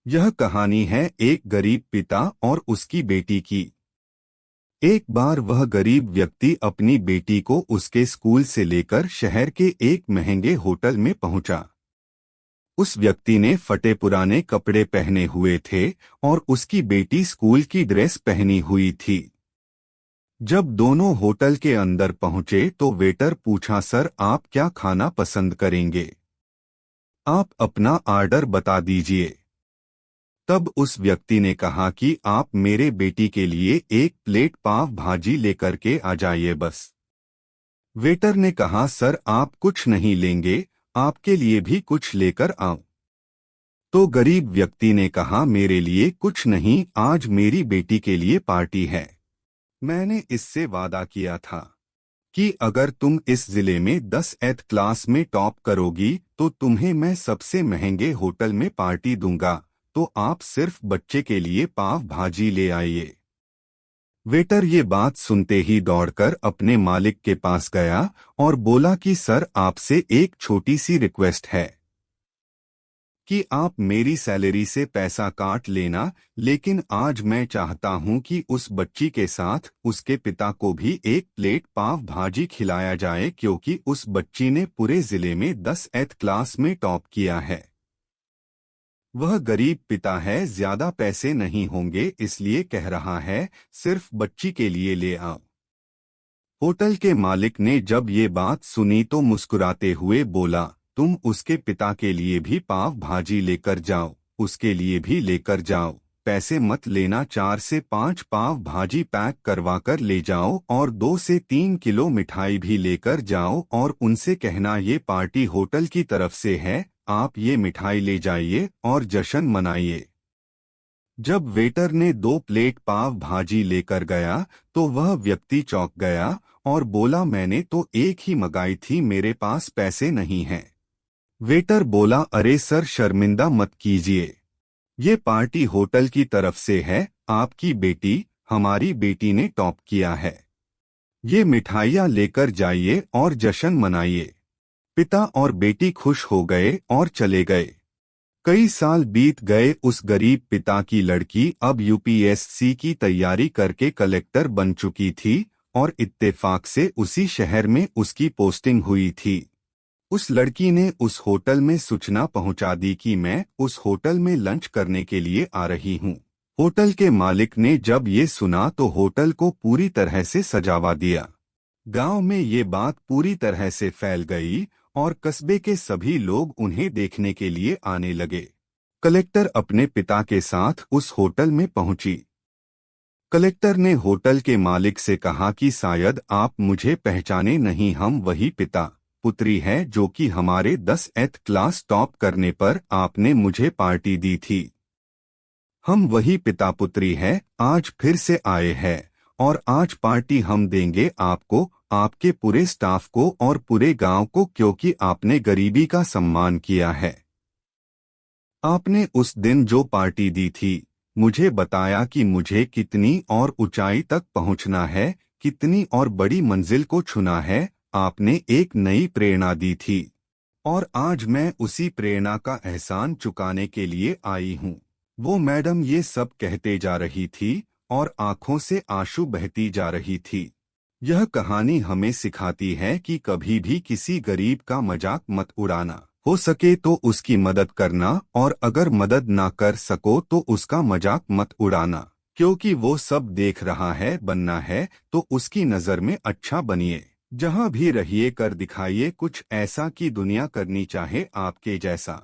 यह कहानी है एक गरीब पिता और उसकी बेटी की। एक बार वह गरीब व्यक्ति अपनी बेटी को उसके स्कूल से लेकर शहर के एक महंगे होटल में पहुंचा। उस व्यक्ति ने फटे पुराने कपड़े पहने हुए थे और उसकी बेटी स्कूल की ड्रेस पहनी हुई थी। जब दोनों होटल के अंदर पहुंचे तो वेटर पूछा, सर आप क्या खाना पसंद करेंगे? आप अपना ऑर्डर बता दीजिए। तब उस व्यक्ति ने कहा कि आप मेरे बेटी के लिए एक प्लेट पाव भाजी लेकर के आ जाइए बस। वेटर ने कहा, सर आप कुछ नहीं लेंगे, आपके लिए भी कुछ लेकर आऊं। तो गरीब व्यक्ति ने कहा, मेरे लिए कुछ नहीं, आज मेरी बेटी के लिए पार्टी है। मैंने इससे वादा किया था कि अगर तुम इस जिले में 10th क्लास में टॉप करोगी तो तुम्हें मैं सबसे महंगे होटल में पार्टी दूंगा, तो आप सिर्फ बच्चे के लिए पाव भाजी ले आइए। वेटर ये बात सुनते ही दौड़कर अपने मालिक के पास गया और बोला कि सर आपसे एक छोटी सी रिक्वेस्ट है कि आप मेरी सैलरी से पैसा काट लेना, लेकिन आज मैं चाहता हूं कि उस बच्ची के साथ उसके पिता को भी एक प्लेट पाव भाजी खिलाया जाए, क्योंकि उस बच्ची ने पूरे जिले में 10th क्लास में टॉप किया है। वह गरीब पिता है, ज्यादा पैसे नहीं होंगे, इसलिए कह रहा है सिर्फ बच्ची के लिए ले आओ। होटल के मालिक ने जब ये बात सुनी तो मुस्कुराते हुए बोला, तुम उसके पिता के लिए भी पाव भाजी लेकर जाओ, उसके लिए भी लेकर जाओ, पैसे मत लेना, 4 से 5 पाव भाजी पैक करवाकर ले जाओ और 2 से 3 किलो मिठाई भी लेकर जाओ और उनसे कहना ये पार्टी होटल की तरफ से है, आप ये मिठाई ले जाइए और जश्न मनाइए। जब वेटर ने 2 प्लेट पाव भाजी लेकर गया तो वह व्यक्ति चौंक गया और बोला, मैंने तो एक ही मंगाई थी, मेरे पास पैसे नहीं हैं। वेटर बोला, अरे सर शर्मिंदा मत कीजिए, ये पार्टी होटल की तरफ से है, आपकी बेटी, हमारी बेटी ने टॉप किया है, ये मिठाइयाँ लेकर जाइए और जश्न मनाइए। पिता और बेटी खुश हो गए और चले गए। कई साल बीत गए। उस गरीब पिता की लड़की अब यूपीएससी की तैयारी करके कलेक्टर बन चुकी थी और इत्तेफाक से उसी शहर में उसकी पोस्टिंग हुई थी। उस लड़की ने उस होटल में सूचना पहुंचा दी कि मैं उस होटल में लंच करने के लिए आ रही हूं। होटल के मालिक ने जब ये सुना तो होटल को पूरी तरह से सजावा दिया। गांव में ये बात पूरी तरह से फैल गई और कस्बे के सभी लोग उन्हें देखने के लिए आने लगे। कलेक्टर अपने पिता के साथ उस होटल में पहुंची। कलेक्टर ने होटल के मालिक से कहा कि शायद आप मुझे पहचाने नहीं, हम वही पिता पुत्री है जो कि हमारे 10th क्लास टॉप करने पर आपने मुझे पार्टी दी थी। हम वही पिता पुत्री है, आज फिर से आए हैं और आज पार्टी हम देंगे आपको, आपके पूरे स्टाफ को और पूरे गांव को, क्योंकि आपने गरीबी का सम्मान किया है। आपने उस दिन जो पार्टी दी थी, मुझे बताया कि मुझे कितनी और ऊंचाई तक पहुंचना है, कितनी और बड़ी मंजिल को छूना है। आपने एक नई प्रेरणा दी थी और आज मैं उसी प्रेरणा का एहसान चुकाने के लिए आई हूँ। वो मैडम ये सब कहते जा रही थी और आंखों से आंसू बहती जा रही थी। यह कहानी हमें सिखाती है कि कभी भी किसी गरीब का मजाक मत उड़ाना, हो सके तो उसकी मदद करना और अगर मदद ना कर सको तो उसका मजाक मत उड़ाना, क्योंकि वो सब देख रहा है। बनना है तो उसकी नज़र में अच्छा बनिए। जहाँ भी रहिए कर दिखाइए कुछ ऐसा कि दुनिया करनी चाहे आपके जैसा।